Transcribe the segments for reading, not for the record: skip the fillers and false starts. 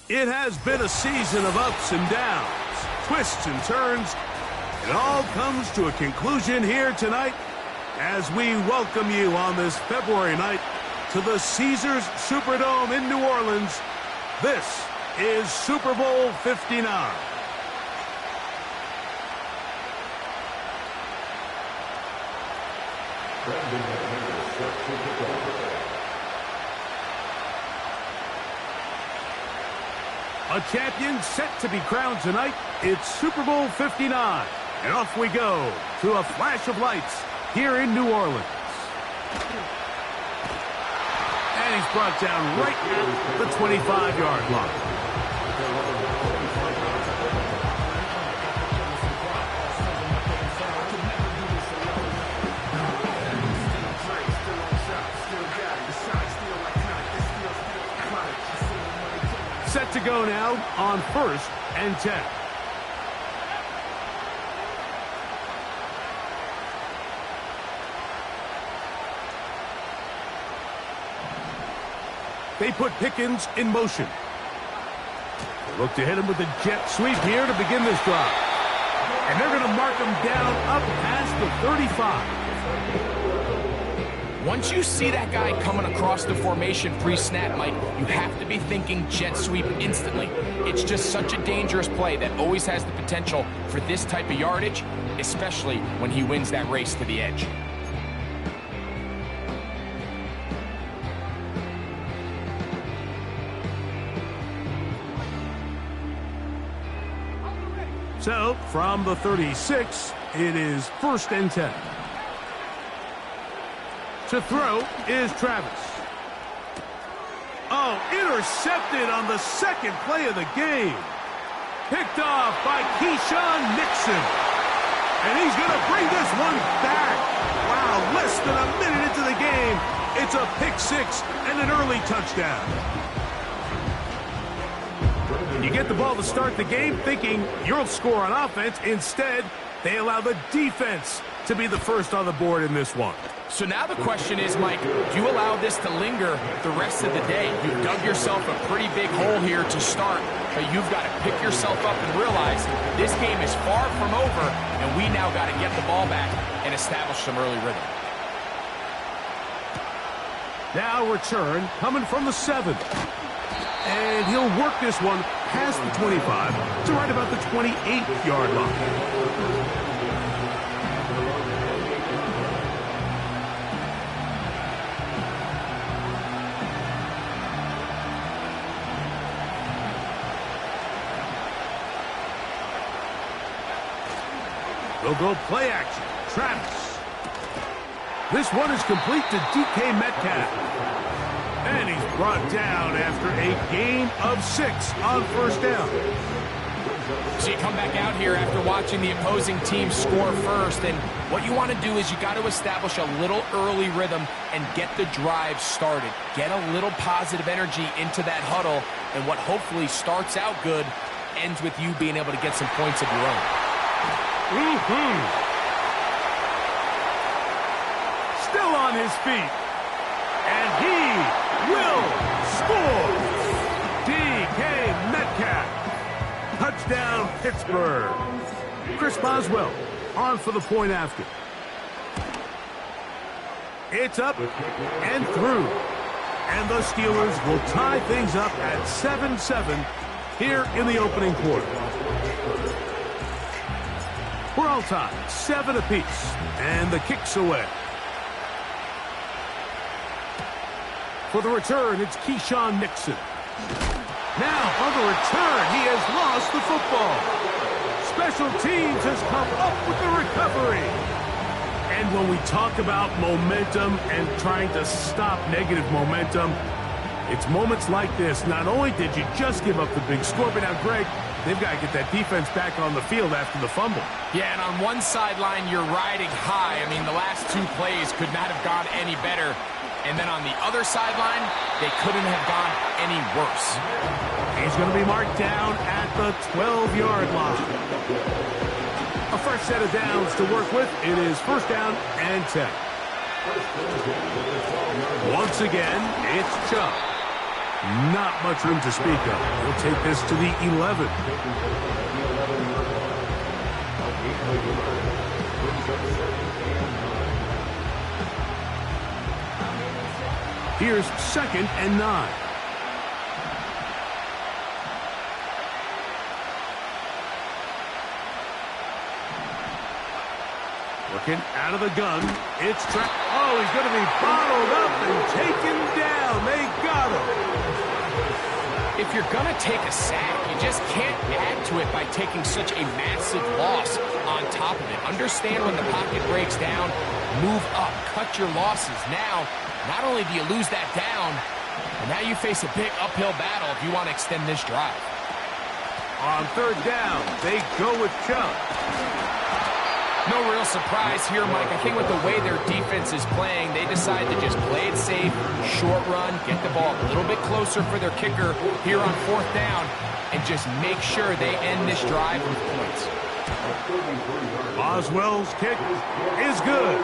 It has been a season of ups and downs, twists and turns. It all comes to a conclusion here tonight as we welcome you on this February night to the Caesars Superdome in New Orleans. This is Super Bowl 59. A champion set to be crowned tonight. It's Super Bowl 59. And off we go to a flash of lights here in New Orleans. And he's brought down right at the 25-yard line. Set to go now on 1st and 10. They put Pickens in motion. They look to hit him with the jet sweep here to begin this drive. And they're going to mark him down up past the 35. Once you see that guy coming across the formation pre-snap, Mike, you have to be thinking jet sweep instantly. It's just such a dangerous play that always has the potential for this type of yardage, especially when he wins that race to the edge. So, from the 36, it is 1st and 10. To throw is Travis. Oh, intercepted on the second play of the game. Picked off by Keyshawn Nixon. And he's going to bring this one back. Wow, less than a minute into the game. It's a pick six and an early touchdown. You get the ball to start the game thinking you'll score on offense. Instead, they allow the defense to be the first on the board in this one. So now the question is, Mike, do you allow this to linger the rest of the day? You've dug yourself a pretty big hole here to start, but you've got to pick yourself up and realize this game is far from over, and we now got to get the ball back and establish some early rhythm. Now return coming from the 7. And he'll work this one past the 25 to right about the 28-yard line. They'll go play action. Travis. This one is complete to DK Metcalf. And he's brought down after a gain of 6 on 1st down. So you come back out here after watching the opposing team score first, and what you want to do is you got to establish a little early rhythm and get the drive started. Get a little positive energy into that huddle, and what hopefully starts out good ends with you being able to get some points of your own. Still on his feet. And he will score. DK Metcalf. Touchdown, Pittsburgh. Chris Boswell on for the point after. It's up and through. And the Steelers will tie things up at 7-7 here in the opening quarter. We're all tied, 7 apiece, and the kick's away. For the return, it's Keyshawn Nixon. Now, on the return, he has lost the football. Special teams has come up with the recovery. And when we talk about momentum and trying to stop negative momentum, it's moments like this. Not only did you just give up the big score, but now, Greg, they've got to get that defense back on the field after the fumble. Yeah, and on one sideline, you're riding high. I mean, the last 2 plays could not have gone any better. And then on the other sideline, they couldn't have gone any worse. He's going to be marked down at the 12-yard line. A fresh set of downs to work with. It is 1st down and 10. Once again, it's Chubb. Not much room to speak of. He'll take this to the 11. Here's 2nd and 9. Working out of the gun. It's trapped. Oh, he's going to be bottled up and taken down. They got him. If you're going to take a sack, you just can't add to it by taking such a massive loss on top of it. Understand when the pocket breaks down, move up, cut your losses. Now, not only do you lose that down, but now you face a big uphill battle if you want to extend this drive. On 3rd down, they go with Chubb. No real surprise here, Mike. I think with the way their defense is playing, they decide to just play it safe, short run, get the ball a little bit closer for their kicker here on 4th down, and just make sure they end this drive with points. Boswell's kick is good.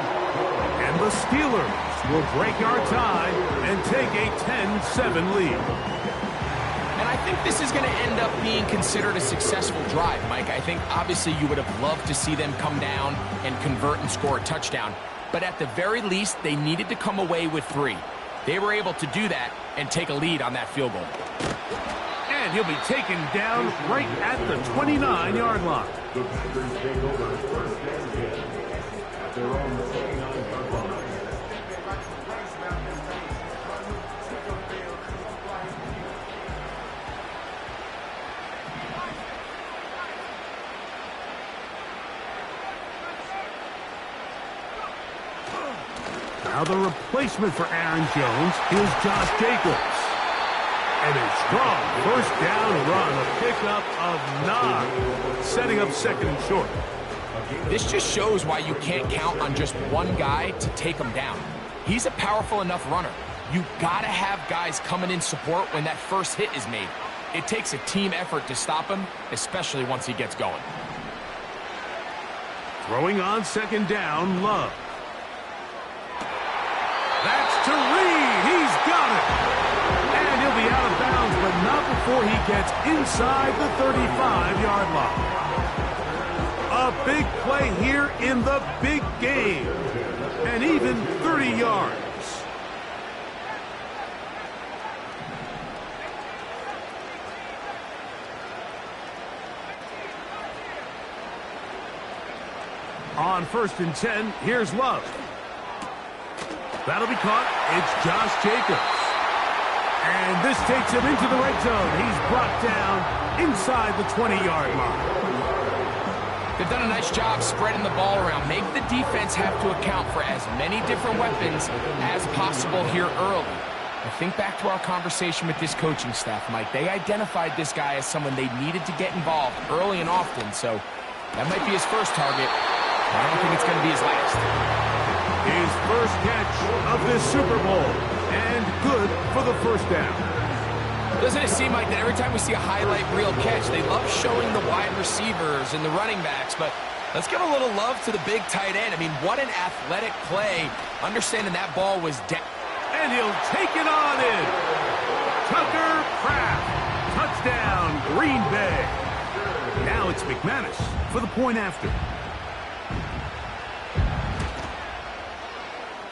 And the Steelers will break our tie and take a 10-7 lead. And I think this is going to end up being considered a successful drive, Mike. I think obviously you would have loved to see them come down and convert and score a touchdown. But at the very least, they needed to come away with 3. They were able to do that and take a lead on that field goal. And he'll be taken down right at the 29-yard line. The Packers take over 1st and 10 at their own 29-yard line. Now the replacement for Aaron Jones is Josh Jacobs. And a strong 1st down run, a pickup of 9, setting up 2nd and short. This just shows why you can't count on just one guy to take him down. He's a powerful enough runner. You gotta have guys coming in support when that first hit is made. It takes a team effort to stop him, especially once he gets going. Throwing on 2nd down, Love. That's to Reed. He's got it. And he'll be out of bounds, but not before he gets inside the 35-yard line. A big play here in the big game. And even 30 yards. On 1st and 10, here's Love. That'll be caught. It's Josh Jacobs. And this takes him into the red zone. He's brought down inside the 20-yard line. They've done a nice job spreading the ball around. Make the defense have to account for as many different weapons as possible here early. I think back to our conversation with this coaching staff, Mike. They identified this guy as someone they needed to get involved early and often, so that might be his first target. I don't think it's going to be his last. His first catch of this Super Bowl, and good for the 1st down. Doesn't it seem like that every time we see a highlight reel catch, they love showing the wide receivers and the running backs, but let's give a little love to the big tight end. I mean, what an athletic play, understanding that ball was down. And he'll take it on in. Tucker Kraft, touchdown, Green Bay. Now it's McManus for the point after.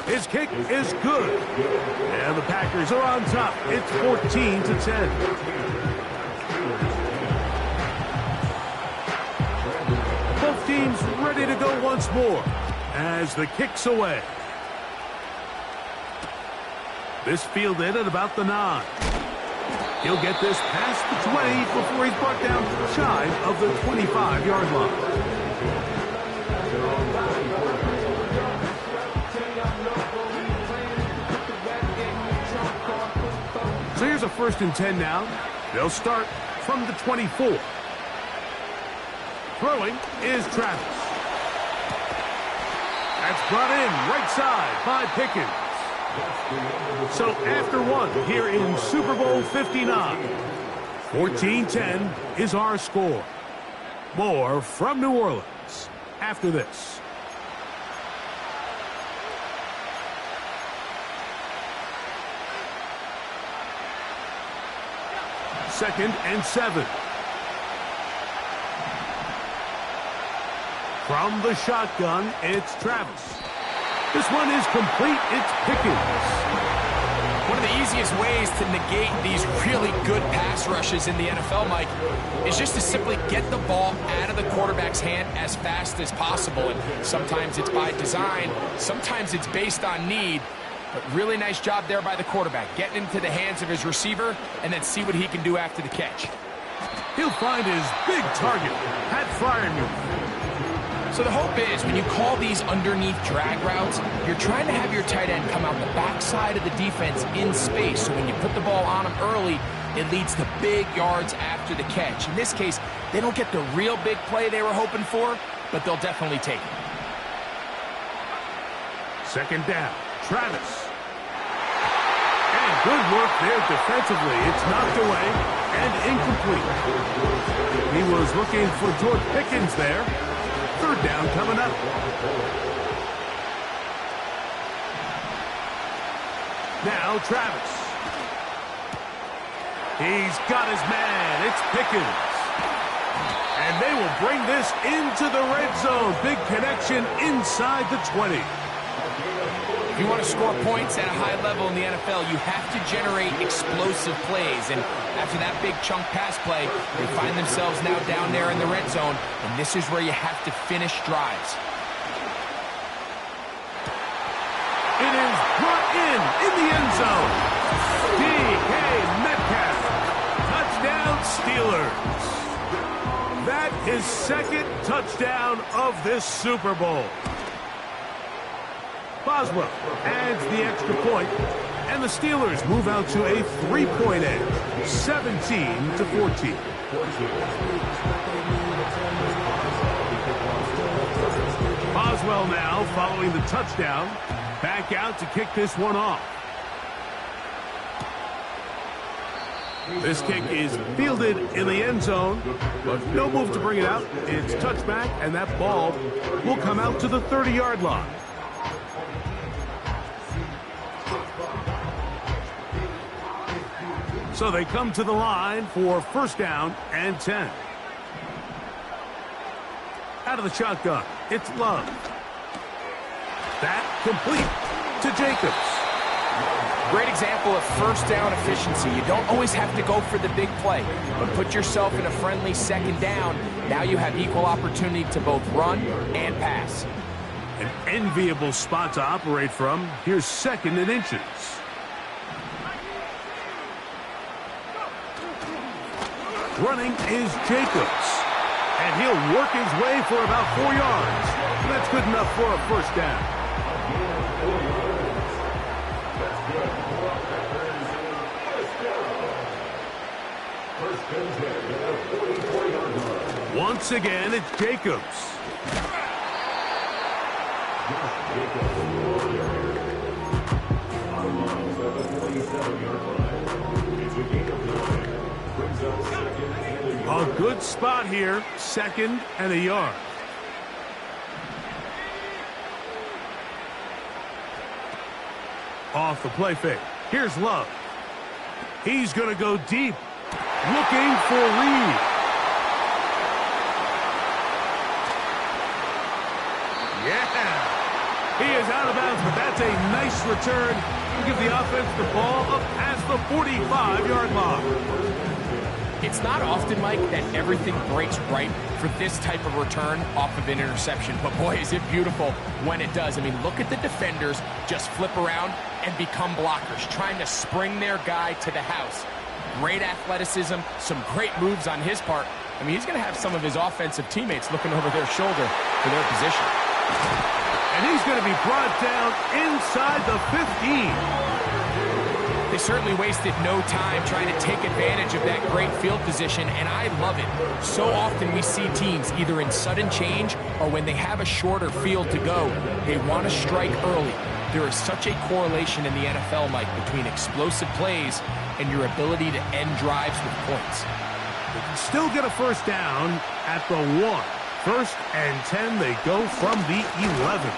His kick is good. And the Packers are on top. It's 14-10. Both teams ready to go once more as the kick's away. This fielded at about the 9. He'll get this past the 20 before he's brought down shy of the 25-yard line. So here's a 1st and 10 now. They'll start from the 24. Throwing is Travis. That's brought in right side by Pickens. So after 1 here in Super Bowl 59, 14-10 is our score. More from New Orleans after this. 2nd and 7. From the shotgun, it's Travis. This one is complete. It's Pickens. One of the easiest ways to negate these really good pass rushes in the NFL, Mike, is just to simply get the ball out of the quarterback's hand as fast as possible. And sometimes it's by design, sometimes it's based on need. But really nice job there by the quarterback, getting into the hands of his receiver and then see what he can do after the catch. He'll find his big target, Pat Freiermuth. So the hope is when you call these underneath drag routes, you're trying to have your tight end come out the backside of the defense in space. So when you put the ball on him early, it leads to big yards after the catch. In this case, they don't get the real big play they were hoping for, but they'll definitely take it. 2nd down, Travis. And good work there defensively. It's knocked away and incomplete. He was looking for George Pickens there. 3rd down coming up. Now Travis. He's got his man. It's Pickens. And they will bring this into the red zone. Big connection inside the 20. If you want to score points at a high level in the NFL, you have to generate explosive plays. And after that big chunk pass play, they find themselves now down there in the red zone. And this is where you have to finish drives. It is brought in the end zone. DK Metcalf. Touchdown Steelers. That is 2nd touchdown of this Super Bowl. Boswell adds the extra point, and the Steelers move out to a 3-point edge, 17-14. Boswell now following the touchdown, back out to kick this one off. This kick is fielded in the end zone, but no move to bring it out. It's touchback, and that ball will come out to the 30-yard line. So they come to the line for 1st down and 10. Out of the shotgun, it's Love. That complete to Jacobs. Great example of 1st down efficiency. You don't always have to go for the big play, but put yourself in a friendly 2nd down. Now you have equal opportunity to both run and pass. An enviable spot to operate from. Here's 2nd and inches. Running is Jacobs. And he'll work his way for about 4 yards. That's good enough for a 1st down. Once again, it's Jacobs. A good spot here, 2nd and a yard. Off the play fake. Here's Love. He's going to go deep, looking for Reed. Yeah. He is out of bounds, but that's a nice return. We'll give the offense the ball up past the 45-yard line. It's not often, Mike, that everything breaks right for this type of return off of an interception. But, boy, is it beautiful when it does. I mean, look at the defenders just flip around and become blockers, trying to spring their guy to the house. Great athleticism, some great moves on his part. I mean, he's going to have some of his offensive teammates looking over their shoulder for their position. And he's going to be brought down inside the 15. They certainly wasted no time trying to take advantage of that great field position, and I love it. So often we see teams either in sudden change or when they have a shorter field to go, they want to strike early. There is such a correlation in the NFL, Mike, between explosive plays and your ability to end drives with points. They can still get a 1st down at the 1. 1st and 10, they go from the 11.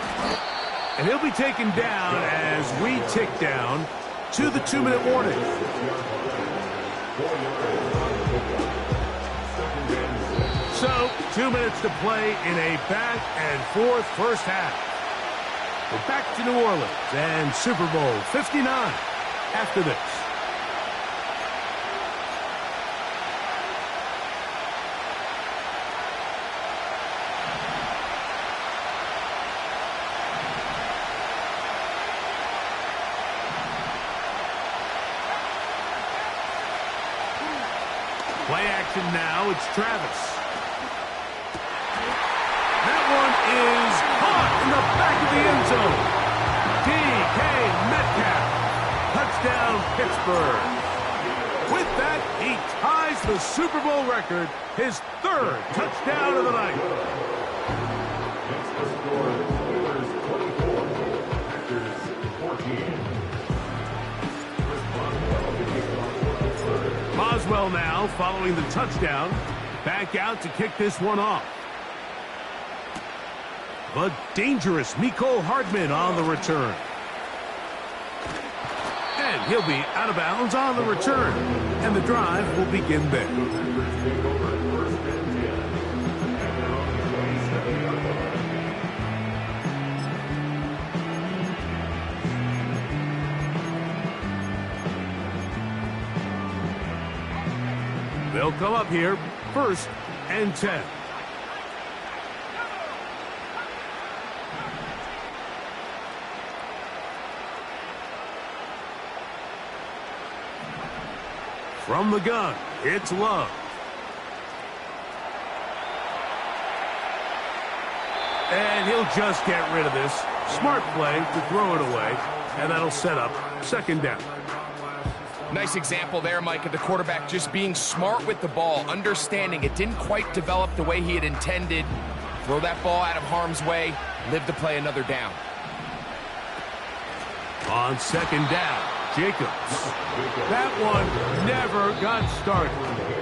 And he'll be taken down as we tick down to the 2-minute warning. 2 minutes to play in a back-and-forth first half. We're back to New Orleans and Super Bowl 59 after this. Play action now, it's Travis. That one is caught in the back of the end zone. DK Metcalf, touchdown Pittsburgh. With that, he ties the Super Bowl record, his 3rd touchdown of the night. Boswell now following the touchdown. Back out to kick this one off. But dangerous Mecole Hardman on the return. And he'll be out of bounds on the return. And the drive will begin there. They'll come up here, 1st and 10. From the gun, it's Love. And he'll just get rid of this. Smart play to throw it away, and that'll set up 2nd down. Nice example there, Mike, of the quarterback just being smart with the ball, understanding it didn't quite develop the way he had intended. Throw that ball out of harm's way, live to play another down. On 2nd down, Jacobs. That one never got started.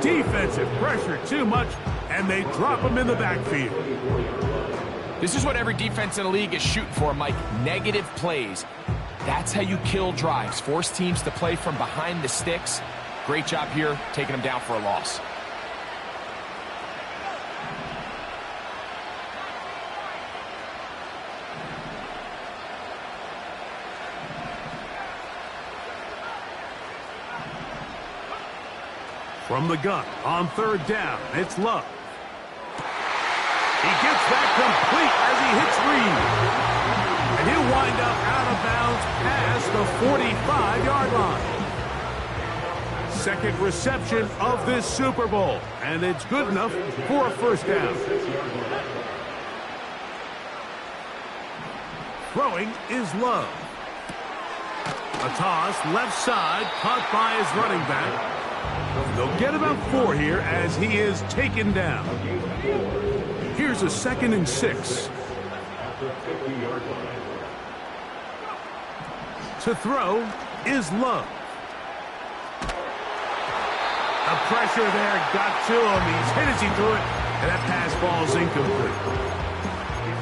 Defensive pressure too much, and they drop him in the backfield. This is what every defense in the league is shooting for, Mike. Negative plays. That's how you kill drives. Force teams to play from behind the sticks. Great job here, taking them down for a loss. From the gun, on 3rd down, it's Love. He gets that complete as he hits Reed. And he'll wind up out of bounds past the 45-yard line. 2nd reception of this Super Bowl, and it's good enough for a 1st down. Throwing is Love. A toss, left side, caught by his running back. They'll get about 4 here as he is taken down. Here's a 2nd and 6. To throw is Love. The pressure there got to him. He's hit as he threw it, and that pass ball's incomplete.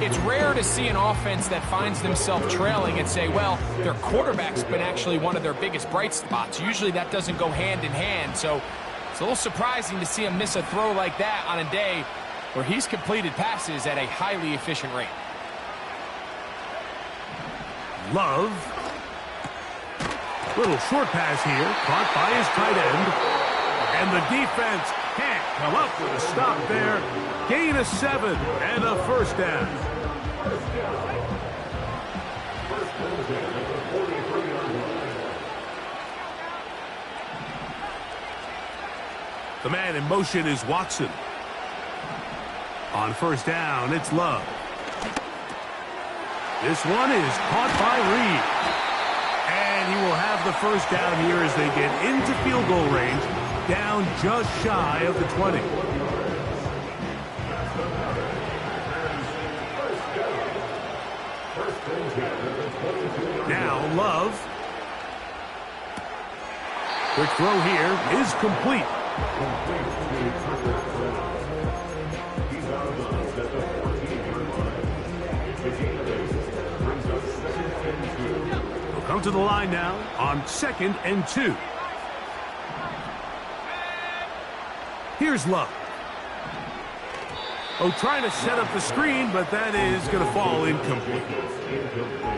It's rare to see an offense that finds themselves trailing and say, well, their quarterback's been actually one of their biggest bright spots. Usually that doesn't go hand in hand, so it's a little surprising to see him miss a throw like that on a day where he's completed passes at a highly efficient rate. Love. Little short pass here, caught by his tight end. And the defense can't come up with a stop there. Gain of 7 and a 1st down. The man in motion is Watson. On 1st down, it's Love. This one is caught by Reed. And he will have the 1st down here as they get into field goal range, down just shy of the 20. Now Love. Quick throw here is complete. He'll come to the line now on 2nd and 2. Here's Love. Oh, trying to set up the screen, but that is going to fall incomplete.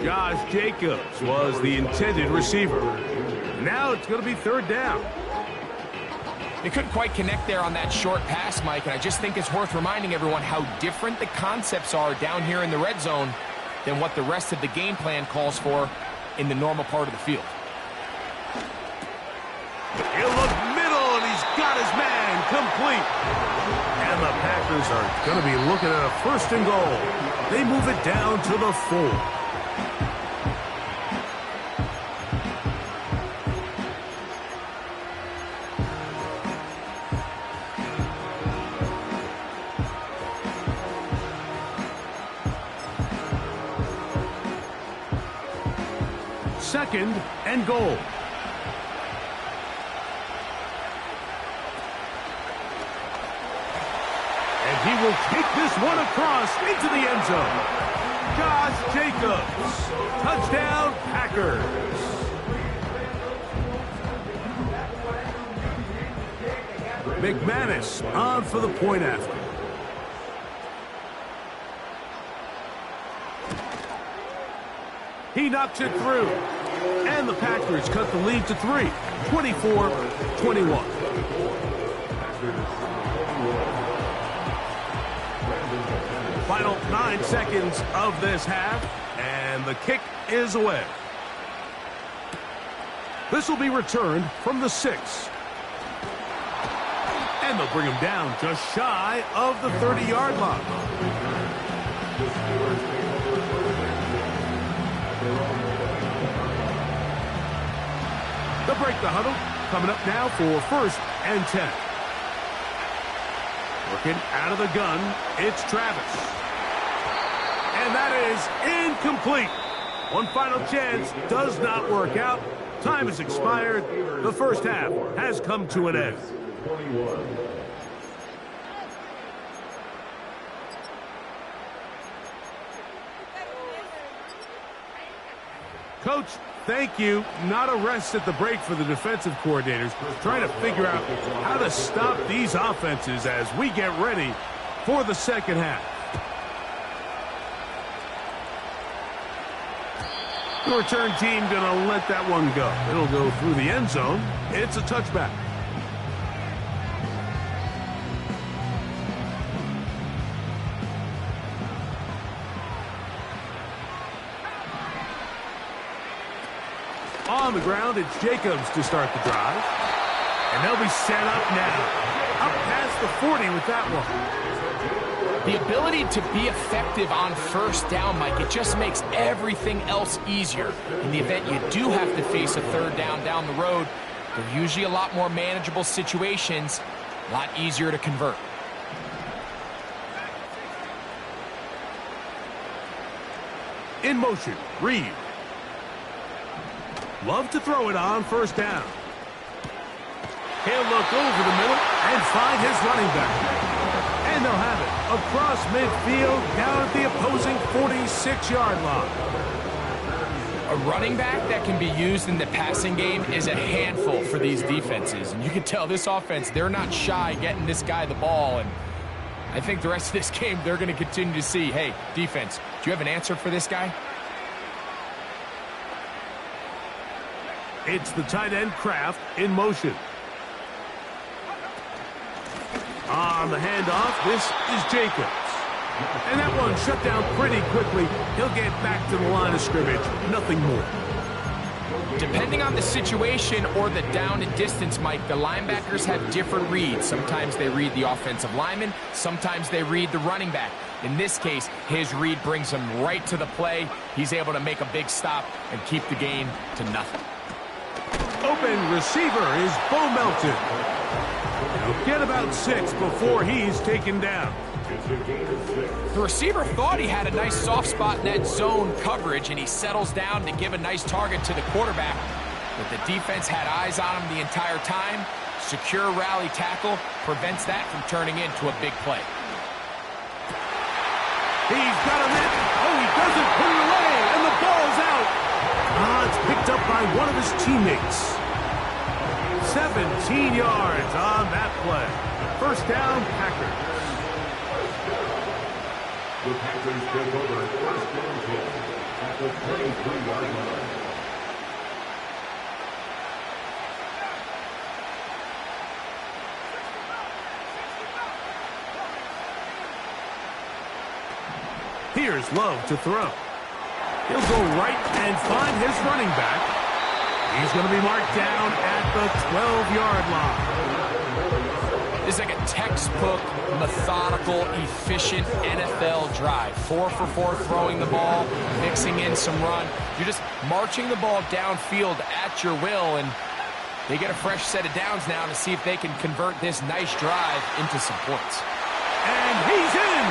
Josh Jacobs was the intended receiver. Now it's going to be third down. They couldn't quite connect there on that short pass, Mike, and I just think it's worth reminding everyone how different the concepts are down here in the red zone than what the rest of the game plan calls for in the normal part of the field. He'll look middle, and he's got his man complete. And the Packers are going to be looking at a first and goal. They move it down to the 4. Second and goal. And he will take this one across into the end zone. Josh Jacobs. Touchdown, Packers. McManus on for the point after. He knocks it through. And the Packers cut the lead to 3, 24-21. Final 9 seconds of this half, and the kick is away. This will be returned from the 6. And they'll bring him down just shy of the 30-yard line. They'll break the huddle. Coming up now for first and 10. Working out of the gun, it's Travis. And that is incomplete. One final chance does not work out. Time has expired. The first half has come to an end. Coach, thank you. Not a rest at the break for the defensive coordinators, trying to figure out how to stop these offenses as we get ready for the second half. The return team going to let that one go. It'll go through the end zone. It's a touchback. On the ground, it's Jacobs to start the drive. And they'll be set up now. Up past the 40 with that one. The ability to be effective on first down, Mike, it just makes everything else easier. In the event you do have to face a third down the road, they're usually a lot more manageable situations, a lot easier to convert. In motion, Reed. Love to throw it on first down. He'll look over the middle and find his running back. And they'll have it across midfield down at the opposing 46-yard line. A running back that can be used in the passing game is a handful for these defenses. And you can tell this offense, they're not shy getting this guy the ball. And I think the rest of this game, they're going to continue to see, hey, defense, do you have an answer for this guy? It's the tight end Kraft in motion. On the handoff, this is Jacobs. And that one shut down pretty quickly. He'll get back to the line of scrimmage. Nothing more. Depending on the situation or the down and distance, Mike, the linebackers have different reads. Sometimes they read the offensive lineman. Sometimes they read the running back. In this case, his read brings him right to the play. He's able to make a big stop and keep the game to nothing. Open receiver is Bo Melton. He'll get about 6 before he's taken down. The receiver thought he had a nice soft spot in that zone coverage, and he settles down to give a nice target to the quarterback. But the defense had eyes on him the entire time. Secure rally tackle prevents that from turning into a big play. He's got him in. Oh, he doesn't put it away, and the ball's out. It's picked up by one of his teammates. 17 yards on that play. First down, Packers. The Packers take over first and 10 at the 23-yard line. Here's Love to throw. He'll go right and find his running back. He's going to be marked down at the 12-yard line. This is like a textbook, methodical, efficient NFL drive. 4 for 4 throwing the ball, mixing in some run. You're just marching the ball downfield at your will, and they get a fresh set of downs now to see if they can convert this nice drive into some points. And he's in!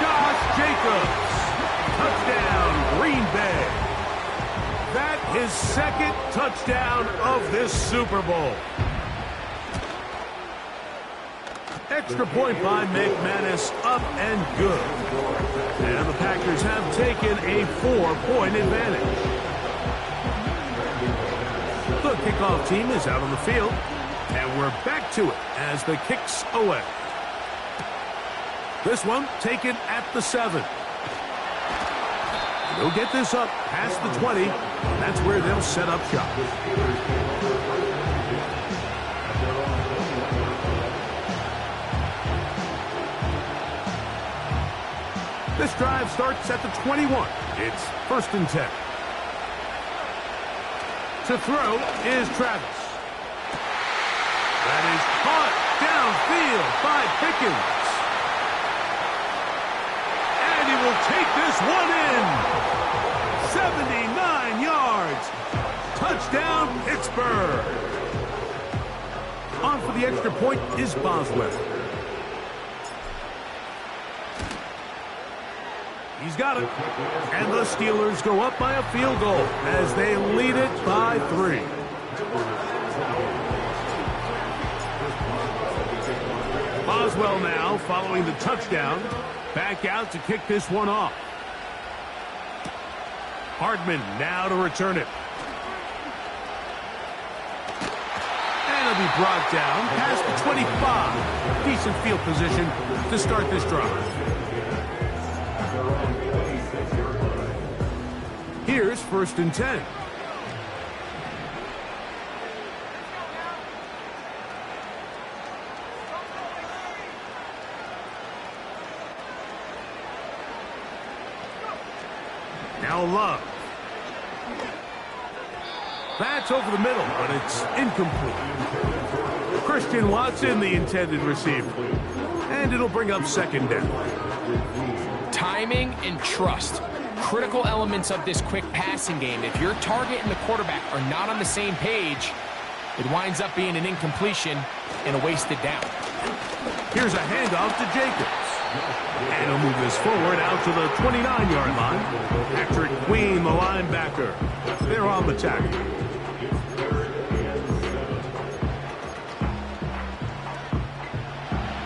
Josh Jacobs! Touchdown, Green Bay! That his second touchdown of this Super Bowl. Extra point by McManus, up and good. And the Packers have taken a 4-point advantage. The kickoff team is out on the field, and we're back to it as the kick's away. This one taken at the 7. They'll get this up past the 20, and that's where they'll set up shop. This drive starts at the 21. It's first and 10. To throw is Travis. That is caught downfield by Pickens. And he will take this one in. 79 yards. Touchdown, Pittsburgh. On for the extra point is Boswell. He's got it. And the Steelers go up by a field goal as they lead it by 3. Boswell now following the touchdown. Back out to kick this one off. Hardman now to return it. And it'll be brought down past the 25. Decent field position to start this drive. Here's first and 10. Now Love. That's over the middle, but it's incomplete. Christian Watson, the intended receiver. And it'll bring up second down. Timing and trust. Critical elements of this quick passing game. If your target and the quarterback are not on the same page, it winds up being an incompletion and a wasted down. Here's a handoff to Jacobs. And he'll move this forward out to the 29-yard line. Patrick Queen, the linebacker. They're on the tackle.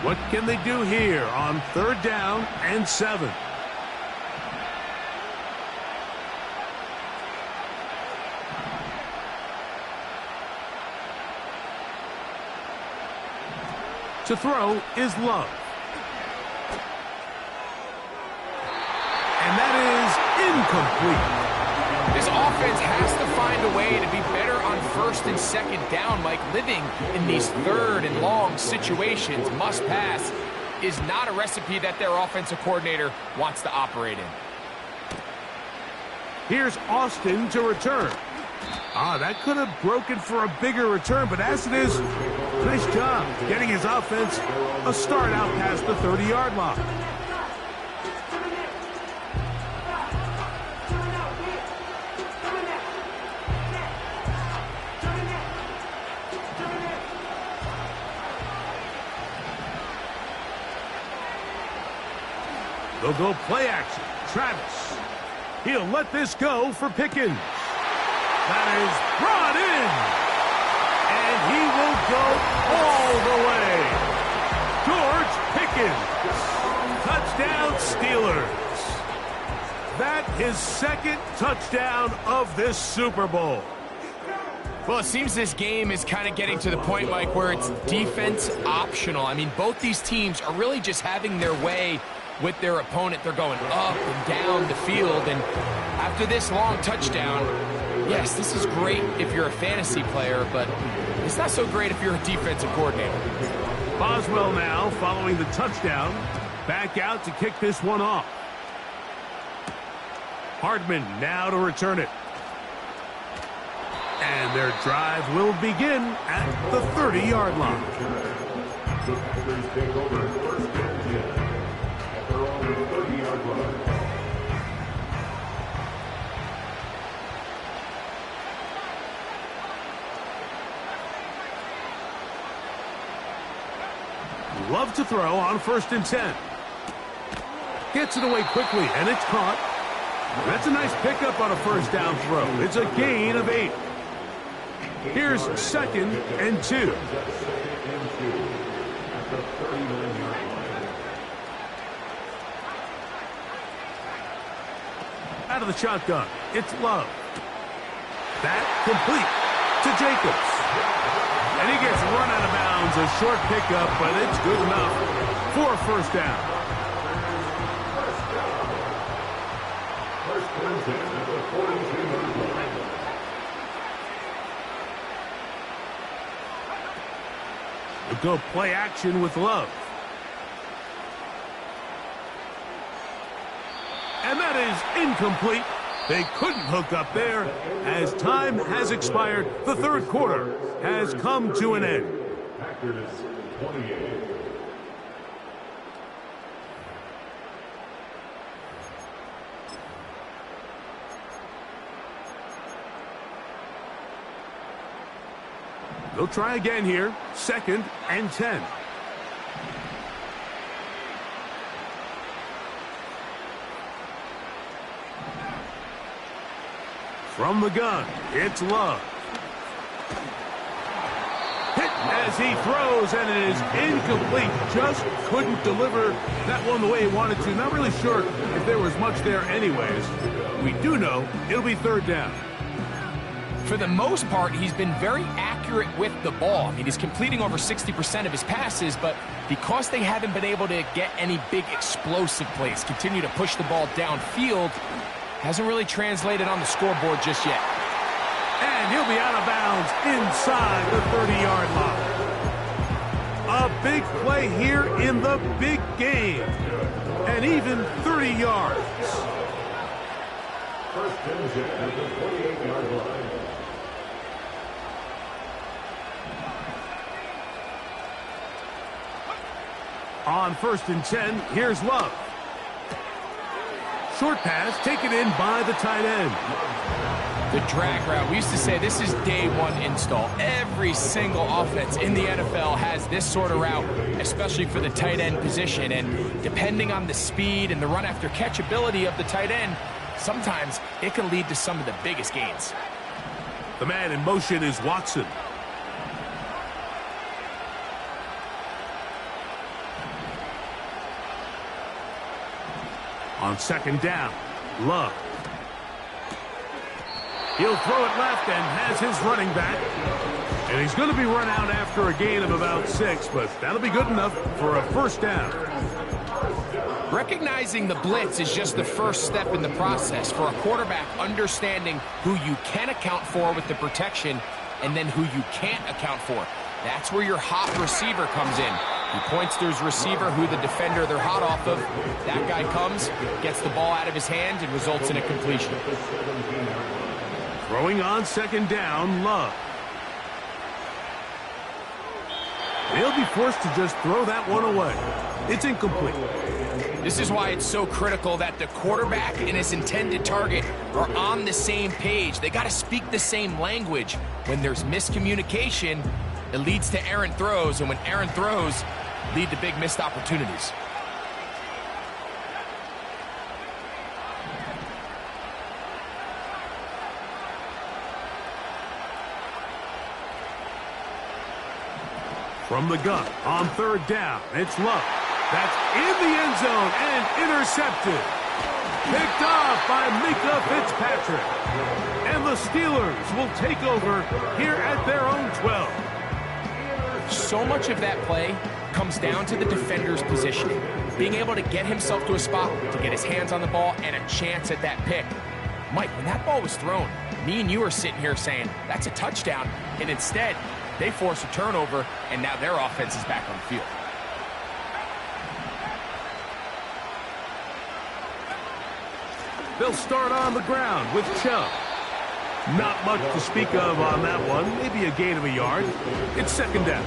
What can they do here on third down and 7? To throw is Love. And that is incomplete. This offense has to find a way to be better on first and second down, Mike. Living in these third and long situations, must pass, is not a recipe that their offensive coordinator wants to operate in. Here's Austin to return. That could have broken for a bigger return, but as it is, nice job getting his offense a start out past the 30-yard line. They'll go play action. Travis. He'll let this go for Pickens. That is brought in. And he will go all the way. George Pickens. Touchdown, Steelers. That his second touchdown of this Super Bowl. Well, it seems this game is kind of getting to the point, Mike, where it's defense optional. I mean, both these teams are really just having their way with their opponent. They're going up and down the field, and after this long touchdown, yes, this is great if you're a fantasy player, but it's not so great if you're a defensive coordinator. Boswell now following the touchdown. Back out to kick this one off. Hardman now to return it. And their drive will begin at the 30-yard line. The Packers take over first and 10 at their own 30-yard line. Love to throw on first and 10. Gets it away quickly, and it's caught. That's a nice pickup on a first down throw. It's a gain of 8. Here's second and 2. Out of the shotgun, it's Love. That complete to Jacobs. And he gets run out of bounds. A short pickup, but it's good enough for a first down. First and 10 at the 42-yard line. We'll go play action with Love. And that is incomplete. They couldn't hook up there. As time has expired, the third quarter has come to an end. Packers 28. They'll try again here. Second and 10. From the gun, it's Love. Hit as he throws, and it is incomplete. Just couldn't deliver that one the way he wanted to. Not really sure if there was much there anyways. We do know it'll be third down. For the most part, he's been very accurate with the ball. I mean, he's completing over 60% of his passes, but because they haven't been able to get any big explosive plays, continue to push the ball downfield, hasn't really translated on the scoreboard just yet. And he'll be out of bounds inside the 30-yard line. A big play here in the big game. And even 30 yards. First and 10 at the 48-yard line. On first and 10, here's Love. Short pass taken in by the tight end. The drag route. We used to say this is day one install. Every single offense in the NFL has this sort of route, especially for the tight end position. And depending on the speed and the run after catch ability of the tight end, sometimes it can lead to some of the biggest gains. The man in motion is Watson. On second down, Love. He'll throw it left and has his running back. And he's going to be run out after a gain of about 6, but that'll be good enough for a first down. Recognizing the blitz is just the first step in the process for a quarterback, understanding who you can account for with the protection and then who you can't account for. That's where your hot receiver comes in. He points to his receiver, who the defender they're hot off of. That guy comes, gets the ball out of his hand, and results in a completion. Throwing on second down, Love. They'll be forced to just throw that one away. It's incomplete. This is why it's so critical that the quarterback and his intended target are on the same page. They got to speak the same language. When there's miscommunication, it leads to errant throws, and when errant throws lead to big missed opportunities. From the gun, on third down, it's Love. That's in the end zone and intercepted. Picked off by Minkah Fitzpatrick. And the Steelers will take over here at their own 12. So much of that play comes down to the defender's positioning. being able to get himself to a spot, to get his hands on the ball, and a chance at that pick. Mike, when that ball was thrown, me and you are sitting here saying, that's a touchdown, and instead, they force a turnover, and now their offense is back on the field. They'll start on the ground with Chubb. Not much to speak of on that one. Maybe a gain of a yard. It's second down.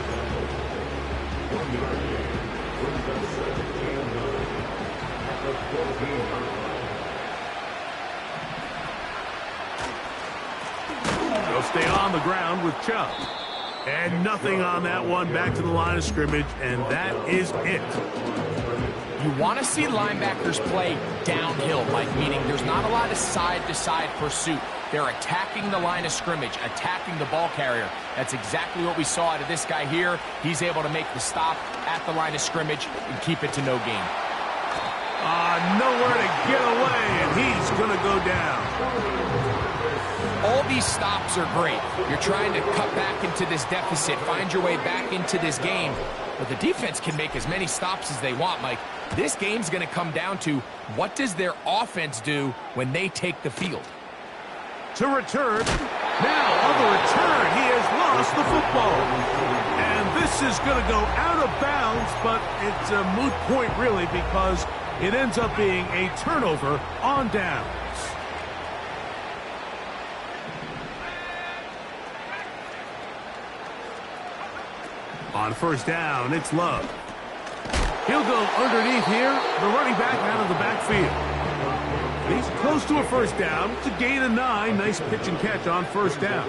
They'll stay on the ground with Chubb. And nothing on that one. Back to the line of scrimmage, and that is it. You want to see linebackers play downhill, Mike, meaning there's not a lot of side-to-side pursuit. They're attacking the line of scrimmage, attacking the ball carrier. That's exactly what we saw out of this guy here. He's able to make the stop at the line of scrimmage and keep it to no gain. Nowhere to get away, and he's going to go down. All these stops are great. You're trying to cut back into this deficit, find your way back into this game. But the defense can make as many stops as they want, Mike. This game's going to come down to what does their offense do when they take the field. To return. Now on the return, he has lost the football. And this is going to go out of bounds, but it's a moot point really because it ends up being a turnover on downs. On first down, it's Love. He'll go underneath here, the running back out of the backfield. He's close to a first down. It's a gain of 9. Nice pitch and catch on first down.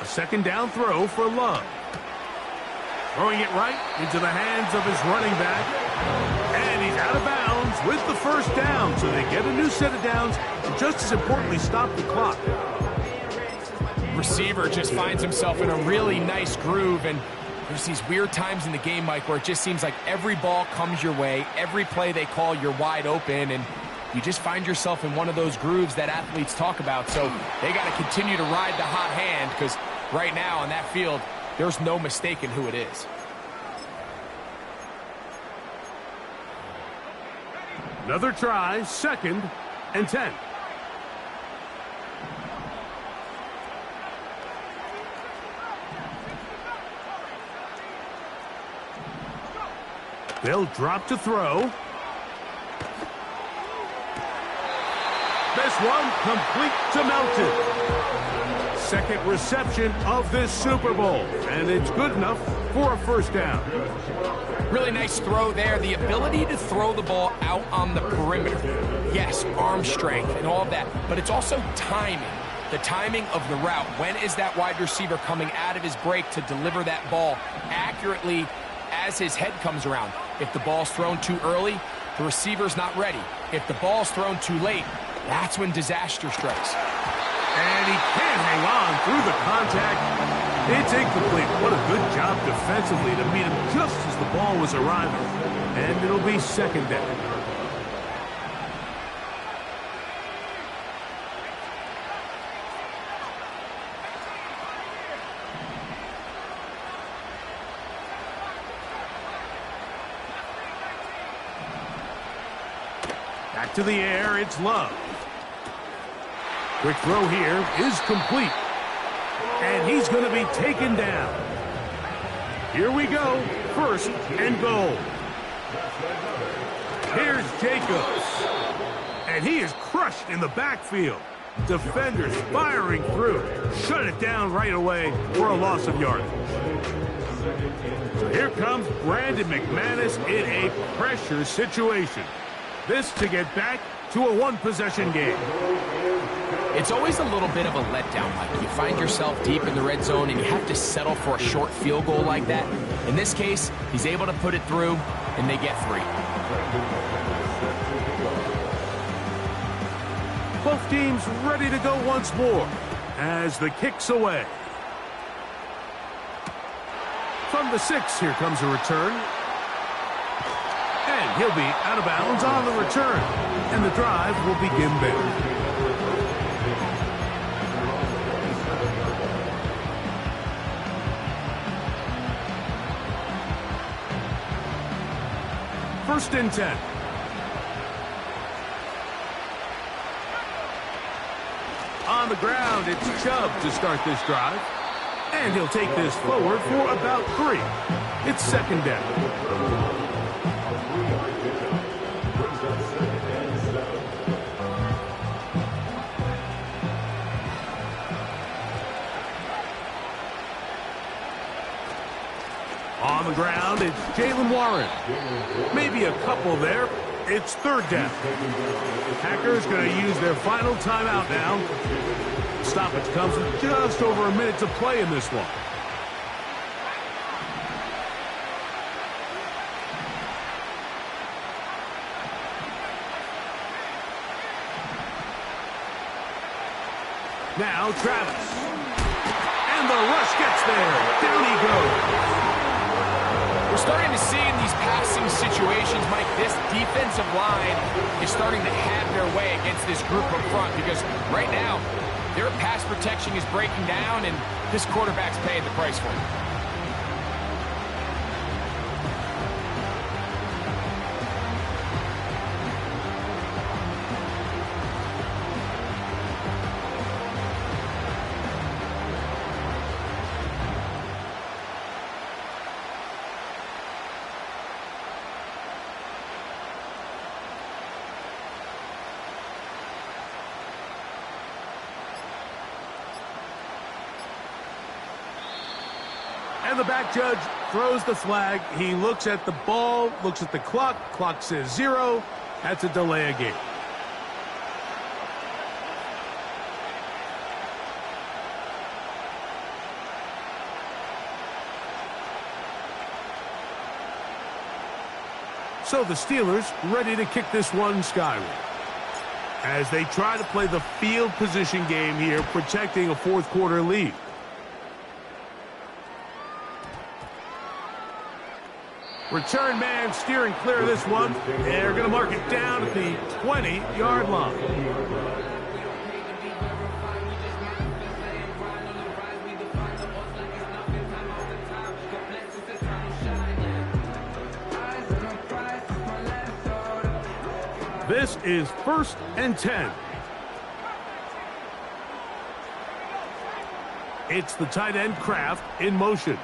A second down throw for Love. Throwing it right into the hands of his running back. And he's out of bounds with the first down. So they get a new set of downs and just as importantly stop the clock. Receiver just finds himself in a really nice groove, and there's these weird times in the game, Mike, where it just seems like every ball comes your way, every play they call, you're wide open, and you just find yourself in one of those grooves that athletes talk about. So they got to continue to ride the hot hand because right now on that field, there's no mistaking who it is. Another try, second and 10. They'll drop to throw. This one complete to Melton. Second reception of this Super Bowl, and it's good enough for a first down. Really nice throw there. The ability to throw the ball out on the perimeter. Yes, arm strength and all of that, but it's also timing. The timing of the route. When is that wide receiver coming out of his break to deliver that ball accurately as his head comes around? If the ball's thrown too early, the receiver's not ready. If the ball's thrown too late, that's when disaster strikes. And he can't hang on through the contact. It's incomplete. What a good job defensively to meet him just as the ball was arriving. And it'll be second down. Back to the air, it's Love. Quick throw here is complete. And he's going to be taken down. Here we go, first and goal. Here's Jacobs. And he is crushed in the backfield. Defenders firing through. Shut it down right away for a loss of yardage. So here comes Brandon McManus in a pressure situation. This to get back to a one-possession game. It's always a little bit of a letdown, Mike. You find yourself deep in the red zone and you have to settle for a short field goal like that. In this case, he's able to put it through, and they get 3. Both teams ready to go once more as the kick's away. From the 6, here comes a return. And he'll be out of bounds on the return. And the drive will begin there. First and 10. On the ground, it's Chubb to start this drive. And he'll take this forward for about 3. It's second down. On the ground, it's Jaylen Warren. Maybe a couple there. It's third down. Packers going to use their final timeout now. Stoppage comes with just over a minute to play in this one. Now Travis. And the rush gets there. Down he goes. We're starting to see in these passing situations, Mike, this defensive line is starting to have their way against this group up front because right now, their pass protection is breaking down, and this quarterback's paying the price for it. And the back judge throws the flag. He looks at the ball, looks at the clock. Clock says 0. That's a delay of game. So the Steelers ready to kick this one skyward as they try to play the field position game here, protecting a fourth quarter lead. Return man steering clear of this one. They're going to mark it down at the 20-yard line. This is first and 10. It's the tight end Kraft in motion.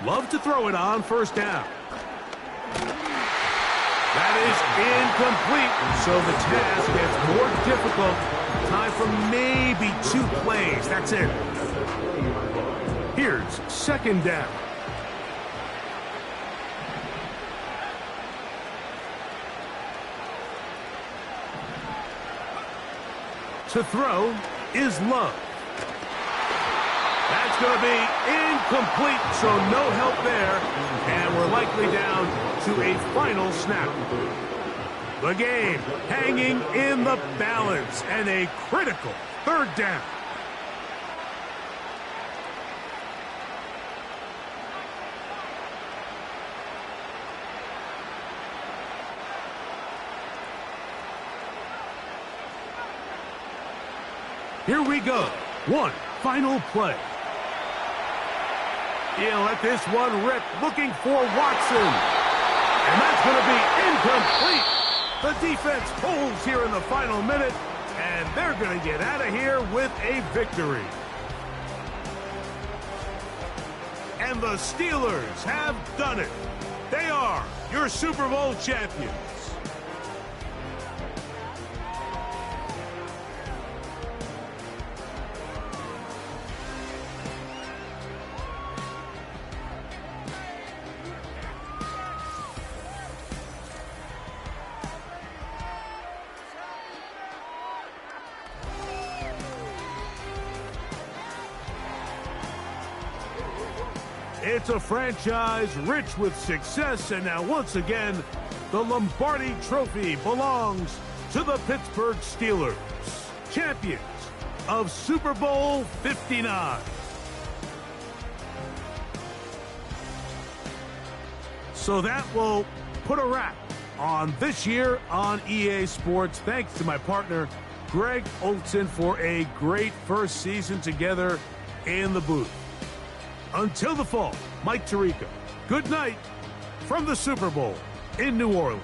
Love to throw it on first down. That is incomplete, so the task gets more difficult. Time for maybe 2 plays. That's it. Here's second down. To throw is Love. That's going to be incomplete, so no help there. And we're likely down to a final snap. The game hanging in the balance and a critical third down. Here we go. One final play. He'll let this one rip, looking for Watson. And that's going to be incomplete. The defense pulls here in the final minute, and they're going to get out of here with a victory. And the Steelers have done it. They are your Super Bowl champions. It's a franchise rich with success, and now once again, the Lombardi Trophy belongs to the Pittsburgh Steelers, champions of Super Bowl 59. So that will put a wrap on this year on EA Sports. Thanks to my partner, Greg Olson, for a great first season together in the booth. Until the fall, Mike Tirico. Good night from the Super Bowl in New Orleans.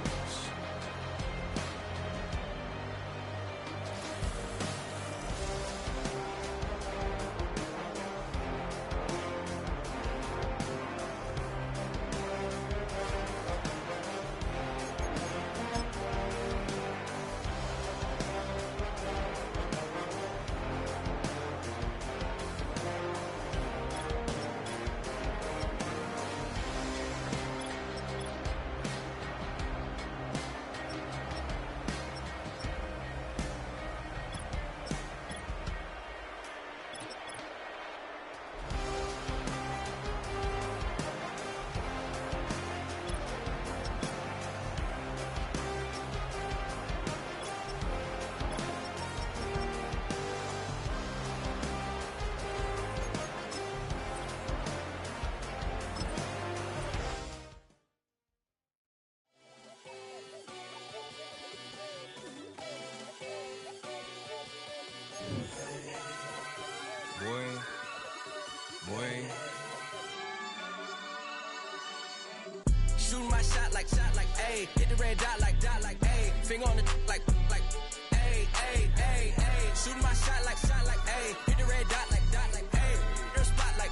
Shooting my shot like, ayy. Hit the red dot like, ayy. Finger on the like, ayy, ayy, ayy, ayy. Shooting my shot like, ayy. Hit the red dot like, ayy. Your spot like,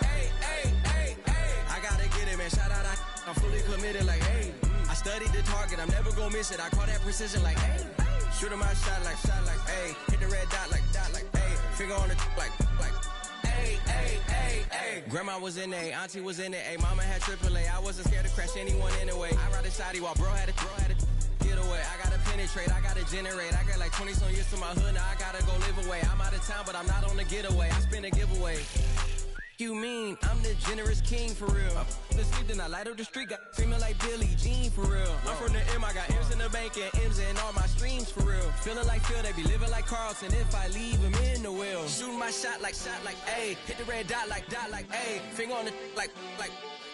ayy, ayy, ayy, ayy. I gotta get it, man. Shout out, I'm fully committed like, hey. I studied the target, I'm never gonna miss it. I call that precision like, hey. Shooting my shot like, ayy. Hit the red dot like, ayy. Finger on the like, ayy, ayy, ayy, ayy. Grandma was in A, auntie was in it, ayy. Mama had AAA, I wasn't scared to crash anyone anyway. I ride a shotty while bro had a get away. I gotta penetrate, I gotta generate. I got like 20 some years to my hood, now I gotta go live away. I'm out of town, but I'm not on the getaway. I spend a giveaway. You mean I'm the generous king for real? I the sleep, then I light up the street, got screaming like Billie Jean for real. I'm from the M, I got M's in the bank and M's in all my streams for real. Feeling like Phil, they be living like Carlson if I leave him in the wheel. Shooting my shot like, ayy. Hit the red dot like, ayy. Finger on the like,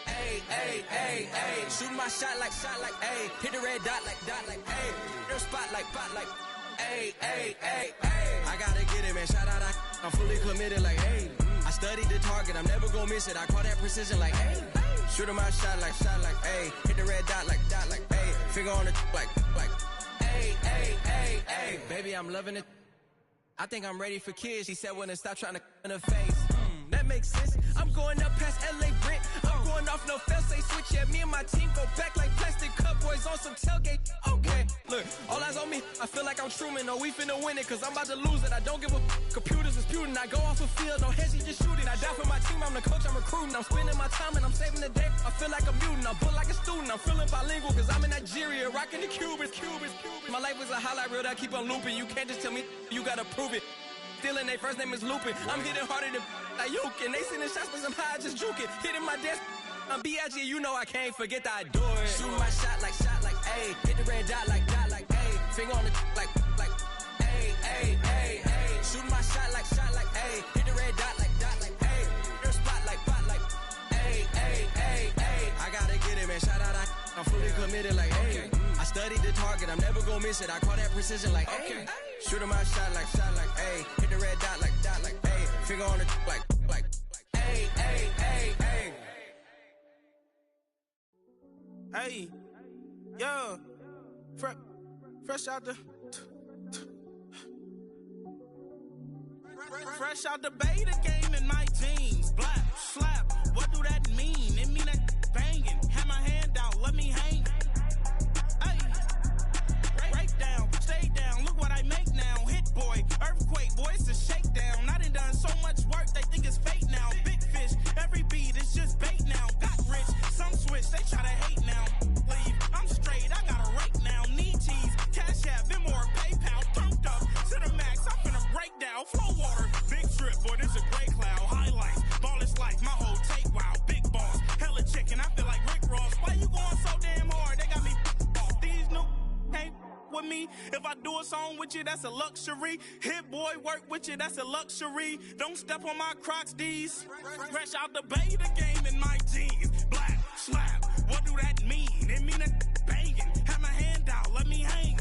ayy, ayy, ayy, ayy. Shooting my shot like, ayy. Hit the red dot like, ayy. Your spot like, ayy, ayy, ayy, ayy. I gotta get it, man. Shout out, I'm fully committed like, hey. I studied the target, I'm never gonna miss it. I call that precision like, hey. Shooting my shot like, hey. Hit the red dot like, hey. Finger on the like, hey, hey, hey, hey. Baby, I'm loving it. I think I'm ready for kids. She said when to stop trying to in her face. That makes sense. I'm going up past LA Brent. I'm going off no fail, say switch. Yeah, me and my team go back like plastic cup boys on some tailgate. Okay, look, all eyes on me. I feel like I'm Truman. No, we finna win it, cause I'm about to lose it. I don't give a computers disputing. I go off a field, no heads, just shooting. I die for my team, I'm the coach, I'm recruiting. I'm spending my time and I'm saving the day. I feel like a mutant, I'm built like a student. I'm feeling bilingual, cause I'm in Nigeria, rocking the Cubans. My life is a highlight reel that I keep on looping. You can't just tell me, you gotta prove it. Stealing, they first name is Lupin. I'm hitting harder than Ayuk, and they sending shots for some high, just juke it. Hitting my desk, I'm B.I.G., you know I can't forget that I do it. Shooting my shot like, ayy. Hit the red dot like, ayy. Finger on the like, ayy, ayy, ayy, ayy. Shooting my shot like, ayy. Hit the red dot like, ayy. Your spot like, ayy, ayy, ayy, ayy. I gotta get it, man. Shout out, I'm fully committed like, hey. I studied the target, I'm never gonna miss it. I call that precision like, hey. Shooting my shot like, ayy. Hit the red dot like, ayy. Finger on the like, ayy, ayy, ayy, ayy. Hey, yo, fresh out the, fresh out the beta game in my jeans. Black, slap, what do that mean? It mean that banging. Have my hand out, let me hang. Hey, break down, stay down, look what I make now. Hit boy, earthquake, boy, it's a shakedown. I done so much work, they think it's fake now. Big fish, every beat is just bait now. Got rich, some switch, they try to hate now. Leave, I'm straight, I got a rake now. Need cheese, cash app, Venmo or PayPal. Turned up to the max, I'm finna break down. Flow water, big trip, boy, this a gray cloud. Highlights, ball is life, my whole take, wow. Big boss, hella chicken, I feel like Rick Ross. Why you going so damn hard? They got me off. These new can't with me. If I do a song with you, that's a luxury. Hit boy, work with you, that's a luxury. Don't step on my Crocs, these. Fresh out the beta game in my jeans. Black, slap, what do that mean? It mean that banging. Have my hand out, let me hang.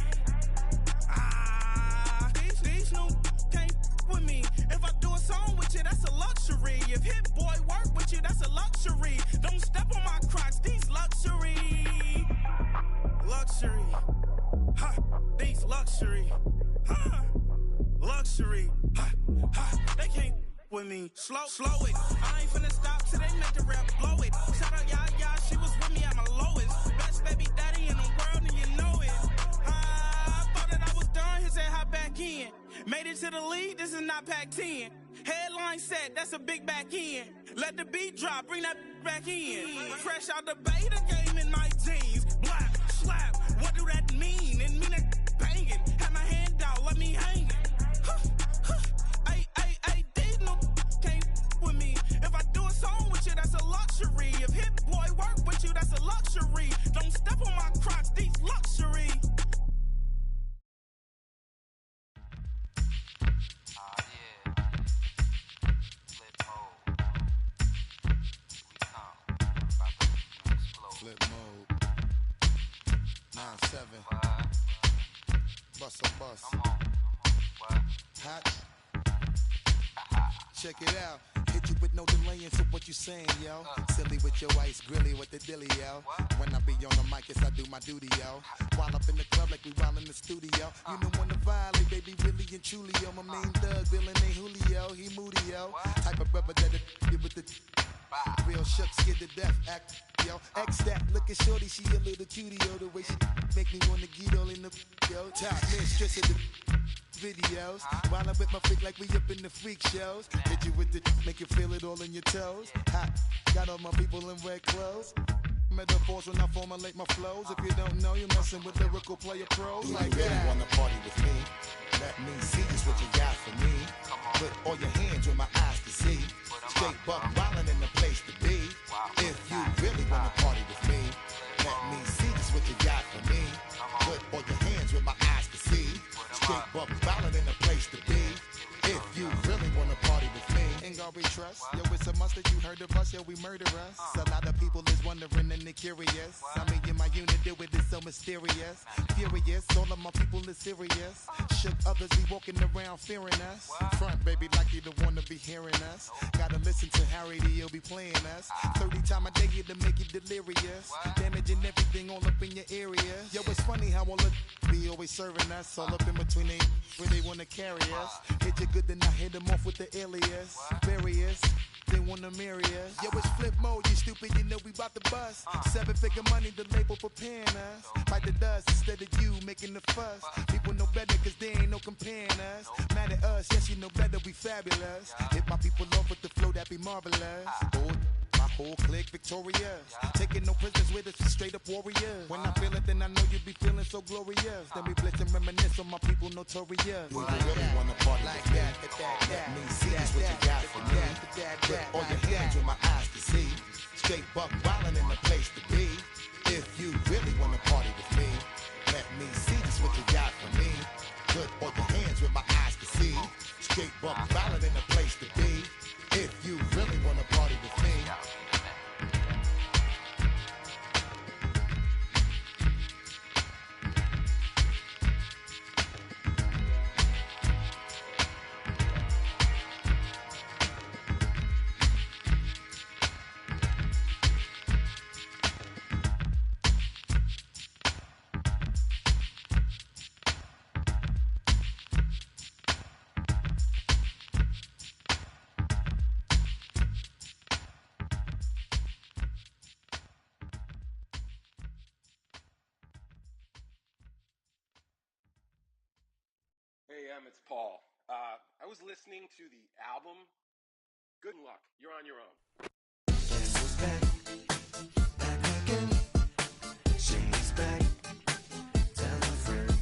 These new can't with me. If I do a song with you, that's a luxury. If Hit Boy work with you, that's a luxury. Don't step on my Crocs, these luxury. me. Slow it. I ain't finna stop till they make the rap blow it. Shout out y'all, she was with me at my lowest. Best baby daddy in the world, and you know it. I thought that I was done, he said hop back in. Made it to the lead, this is not Pac-10. Headline set, that's a big back end. Let the beat drop, bring that back in. Fresh out the beta game in my jeans. Black, slap, what do that mean? And mean that banging. Have my hand out, let me hang it. Ay, these no can't with me. If I do a song with you, that's a luxury. If Hit Boy work with you, that's a luxury. Don't step on my Crocs, these luxury. Flip mode. 9-7. Bust a bus. Hot. Check it out. Hit you with no delaying, so what you saying, yo? Silly with your ice grilly with the dilly, yo. When I be on the mic, yes, I do my duty, yo. While up in the club like we while in the studio. You know when to violate, baby, really and truly, yo. My main thug, villain ain't Julio, he moody, yo. Type of brother that'll with the real shook, scared to death, act, yo. X that, look at shorty, she a little cutie, yo. The way she make me wanna get all in the, yo. Top mistress of the videos. While I'm with my freak like we up in the freak shows. Hit you with the, make you feel it all in your toes. Hot, got all my people in red clothes. Metaphors when I formulate my flows. If you don't know, you're messing with lyrical player pros. Do like you really wanna party with me? Let me see just what you got for me. Put all your hands where my eyes can see. Straight buck wildin' in the place to be. If you really wanna party with me, let me see just what you got for me. Put all your hands where my eyes can see. Straight buck wildin' in the place to be. If you really wanna party with me, ain't gonna be trust. Yo, it's a must that you heard of us, yo, we murder us. A lot of people is wondering and they curious. I mean, in my unit, deal with it so mysterious. Furious, all of my people is serious. Shook others be walking around fearing us. Front, baby, like you don't wanna be hearing us. Gotta listen to Harry, he'll be playing us. 30 times a day to make you delirious. Damaging everything all up in your area. Yo, it's funny how all of be always serving us. All up in between they where they wanna carry us. Hit you good, then I hit them off with the alias. Various, they wanna marry us. Yo, it's flip mode, you stupid, you know we bout to bust. 7-figure money, the label preparing us. Fight the dust instead of you making the fuss. People know better cause they ain't no comparing us. Mad at us, yes you know better, we fabulous. Hit my people off with the flow, that be marvelous. My whole clique victorious. Taking no prisoners with us, straight up warriors. When I feel it, then I know you be feeling so glorious. Then we blitz and reminisce on my people notorious. We really wanna party like that. Let me see just what you got for me. Put all your hands where my eyes can see. Straight buck wildin' in the place to be. If you really wanna party with me, let me see just what you got for me. Put all your hands where my eyes can see. Straight buck wildin' in the place to be. If you really wanna party with me. Hey, it's Paul. I was listening to the album. Good luck. You're on your own. Guess who's back? Back again. She's back. Tell a friend.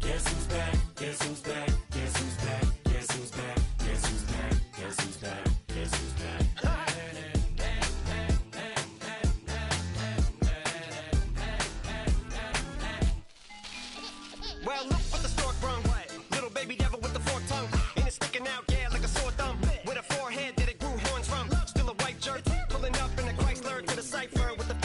Guess who's back? Guess who's back? Guess who's back? Guess who's back? Guess who's back? Guess who's back? Guess who's back? Well, look what the stork brung. Little baby devil with the forked tongue. And it's sticking out, yeah, like a sore thumb. With a forehead that it grew horns from. Still a white jerk. Pulling up in a Chrysler to the cipher with the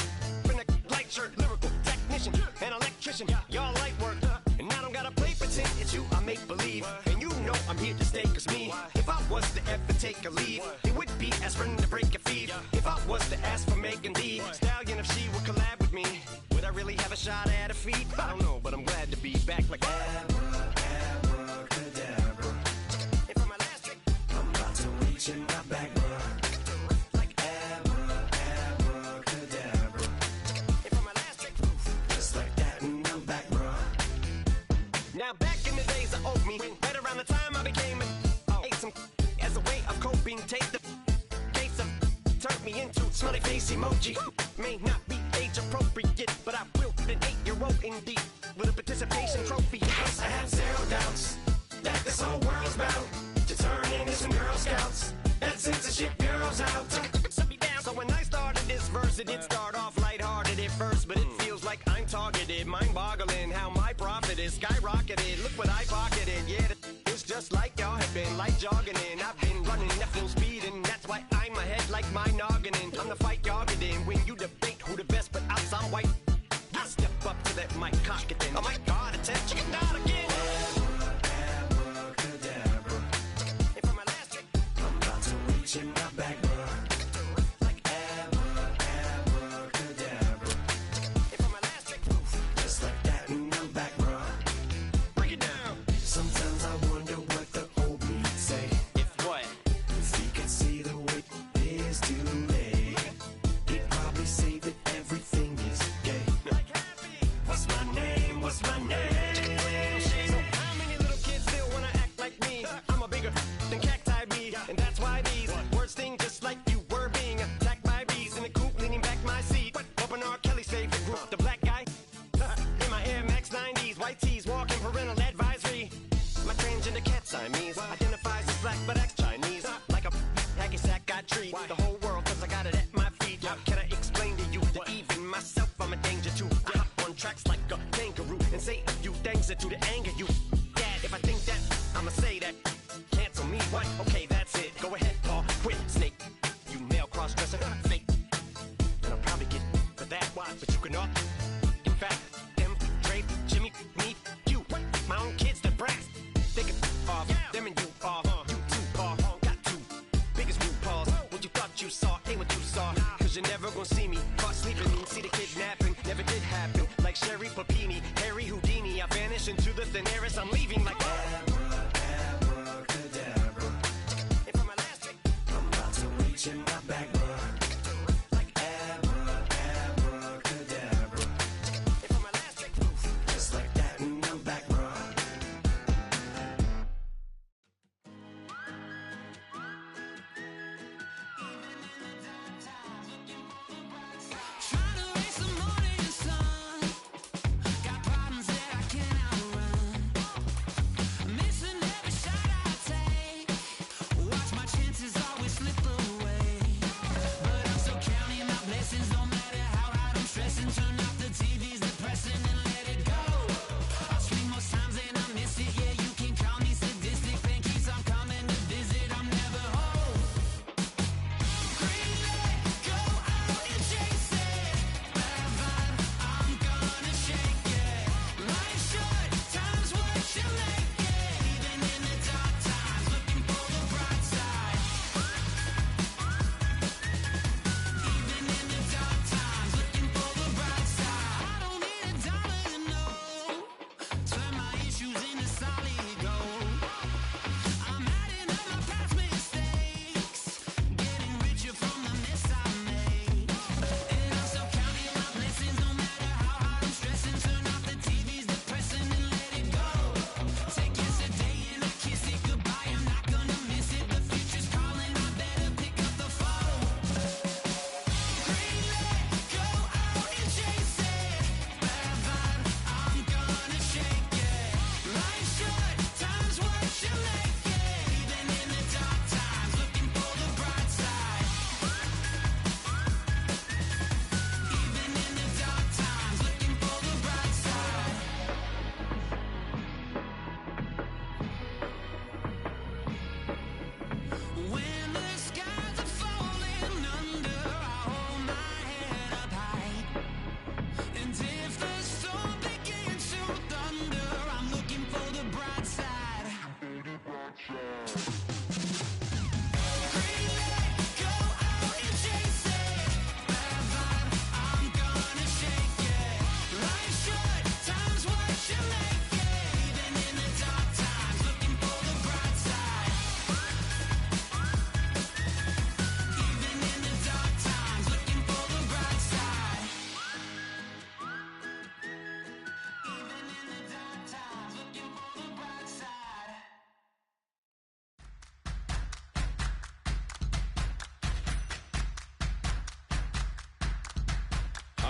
in a light shirt. Lyrical technician, an electrician. Y'all light work. And I don't gotta play pretend. It's you I make believe. And you know I'm here to stay, cause me. If I was to ever take a leave, it would be aspirin to break a fever. If I was to ask for Megan Thee Stallion, if she would collab with me, would I really have a shot at a feat? I don't know, but I'm glad to be back like Abracadabra. And for my last trick, I'm about to reach Smiley face emoji. May not be age appropriate, but I will fit an 8-year-old indeed with a participation trophy. Yes, I have zero doubts that this whole world's bound to turn into some Girl Scouts. That censorship bureau's out. So when I started this verse, it did start off lighthearted at first, but it feels like I'm targeted. Mind-boggling how my profit is skyrocketed. Look what I pocketed. Yeah, it's just like y'all have been like jogging in. I've been running at full speed, and that's why I'm ahead like my noggin. I'm the fight y'all get in when you debate who the best, but I'm white. I step up to that mic, cock it then. Oh my God, attention, chicken down again. Abracadabra. And for my last trick, I'm about to reach in my back, bro. Like abracadabra. And for my last trick, just like that in the back, bro. Break it down. Sometimes I wonder what the old me say. If what? If he could see the way it is today, he'd probably say that everything is gay. What's my name? What's my name? So how many little kids still wanna act like me? I'm a bigger than cacti me, and that's why these words sting just like you were being attacked by bees in the coop, leaning back my seat. Open R. Kelly's favorite group, the black guy. In my Air Max 90s, white tees, walking parental advisory. My transgender cat Siamese identifies as black but acts Chinese. Like a hacky sack, I treat the whole world 'cause I got it at my feet. Can I explain to you that even myself I'm a danger to? I hop on tracks like a kangaroo and say a few things that do to anger you. Dad, if I think that, I'ma say that. Cancel me, what? Okay, that's it. Go ahead, Paul. Quit, snake. You male cross-dresser, fake. And I'll probably get for that, but you can all. In fact, them, Dre, Jimmy, me, you. My own kids, the brass. They could off, them and you off. You too, Paul. Got two biggest blue paws. What you thought you saw ain't what you saw. 'Cause you're never gonna see me caught sleeping. See the kidnapping, never did happen. Like Sherry Papini, Harry Houdini. I vanish into the thin air as I'm leaving like abracadabra. And for my last trick, I'm about to reach in my back, bro. Like abracadabra.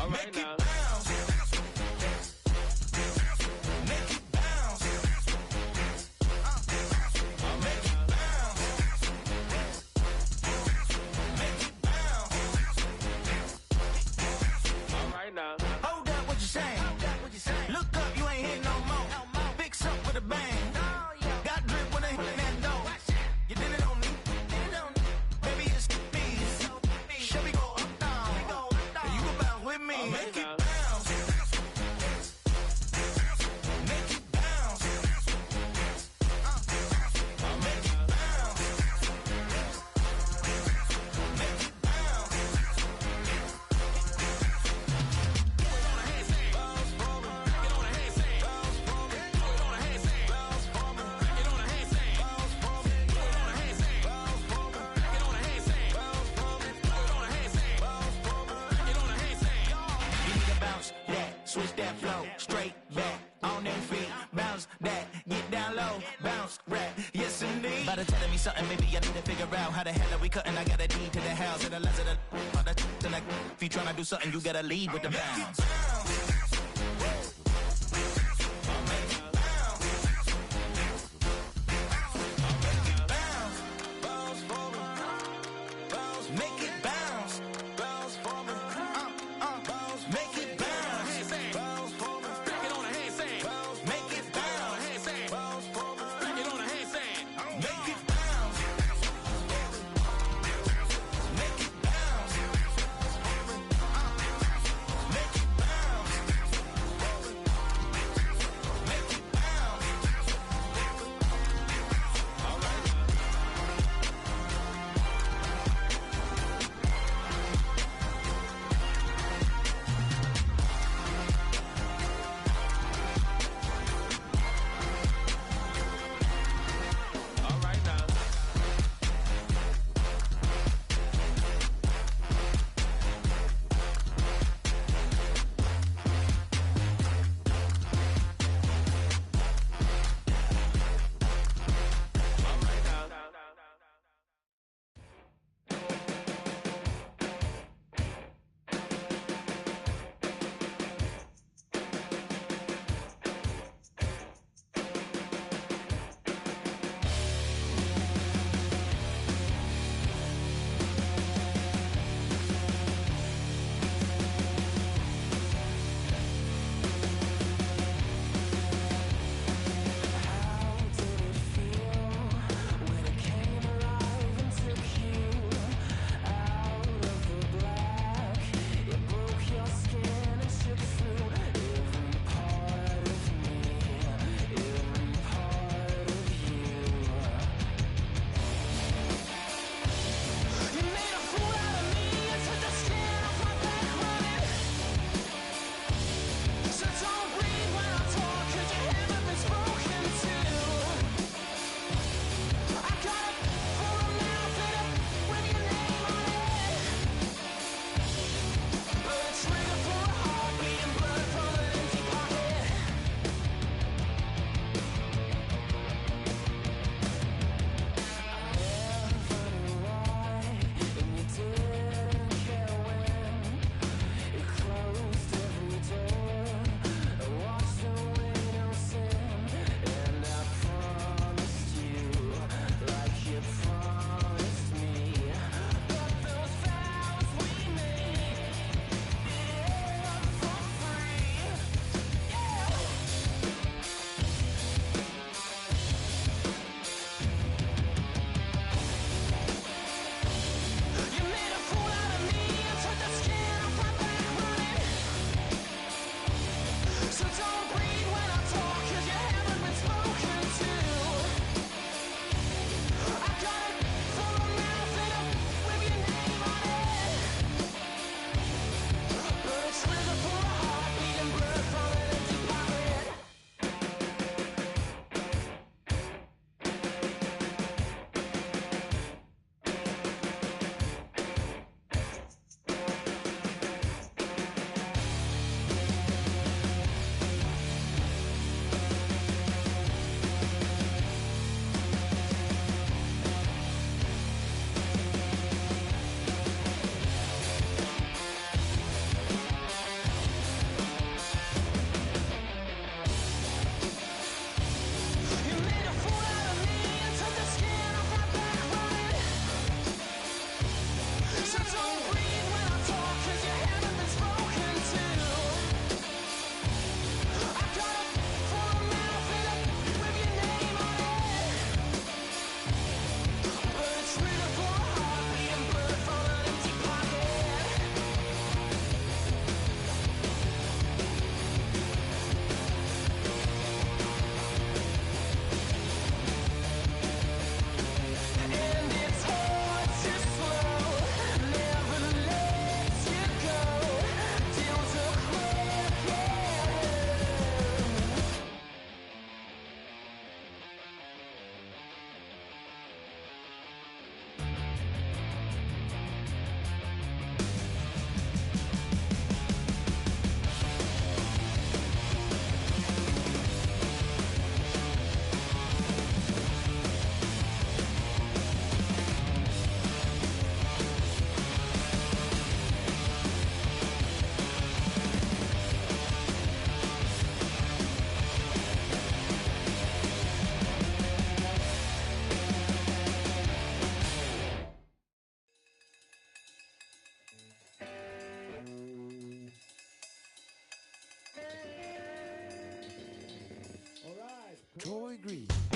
All right Make now. it bounce. Make it bounce. Make it bounce. Make it bounce. All right now. Hold up, what you saying? Look up, you ain't hitting no more. Fix up with a bang. Got drip when they hit that door. You did it on me. Baby, it's me. Shall we go up, down? You go bounce with me. Make it bounce. Make it bounce. Make it bounce. Make it bounce. You need to bounce that, switch that flow, straight back, on them feet, bounce that, get down low, bounce rap, yes indeed. About to telling me something, maybe I need to figure out how the hell are we cutting. I got a deed to the house, and the less of the if you tryna do something, you gotta lead with the bounce. Make it bounce. Bounce for me. Make it bounce. Bounce for me. Back it on a handstand. Make it bounce. Bounce for me. Back it on a handstand. Make it bounce. Make it bounce. Make it bounce. Troy Green.